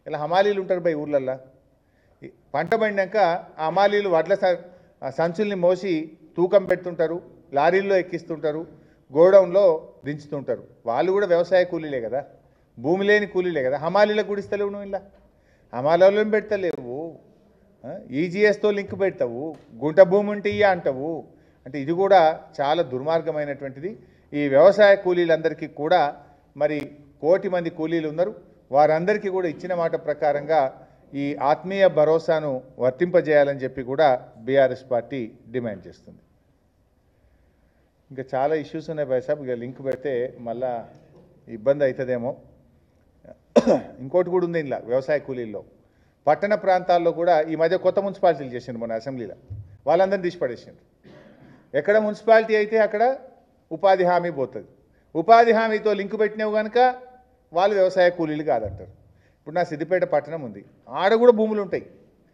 ఇలా హమాలీలు ఉంటారు బై ఊర్లల్లో. పంట పండినాక ఆ హమాలీలు వడ్ల సంచుల్ని మోసి తూకం పెడుతుంటారు, లారీల్లో ఎక్కిస్తుంటారు, గోడౌన్లో దించుతుంటారు. వాళ్ళు కూడా వ్యవసాయ కూలీలే కదా, భూమి లేని కూలీలే కదా. హమాలీలకు కూడా ఇస్తలేవు నువ్వు, ఇలా హమాలీలను పెడతలేవు, ఈజీఎస్తో లింక్ పెడతావు, గుంట భూమి ఉంటే ఇయ్య అంటావు. అంటే ఇది కూడా చాలా దుర్మార్గమైనటువంటిది. ఈ వ్యవసాయ కూలీలందరికీ కూడా మరి 1 కోటి మంది కూలీలు ఉన్నారు. వారందరికీ కూడా ఇచ్చిన మాట ప్రకారంగా ఈ ఆత్మీయ భరోసాను వర్తింపజేయాలని చెప్పి కూడా బీఆర్ఎస్ పార్టీ డిమాండ్ చేస్తుంది. ఇంకా చాలా ఇష్యూస్ ఉన్నాయి భాయ్ సాబ్, ఇక లింక్ పెడితే మళ్ళా ఇబ్బంది అవుతుందేమో. ఇంకోటి కూడా ఉంది ఇలా వ్యవసాయ కూలీల్లో. పట్టణ ప్రాంతాల్లో కూడా ఈ మధ్య కొత్త మున్సిపాలిటీలు చేసిండ్రు మన అసెంబ్లీలో, వాళ్ళందరినీ తీసి పడేసిండ్రు. ఎక్కడ మున్సిపాలిటీ అయితే అక్కడ ఉపాధి హామీ పోతుంది. ఉపాధి హామీతో లింక్ పెట్టినవి కనుక వాళ్ళు వ్యవసాయ కూలీలు కాదంటారు. ఇప్పుడు నా సిద్దిపేట పట్టణం ఉంది, ఆడ కూడా భూములు ఉంటాయి.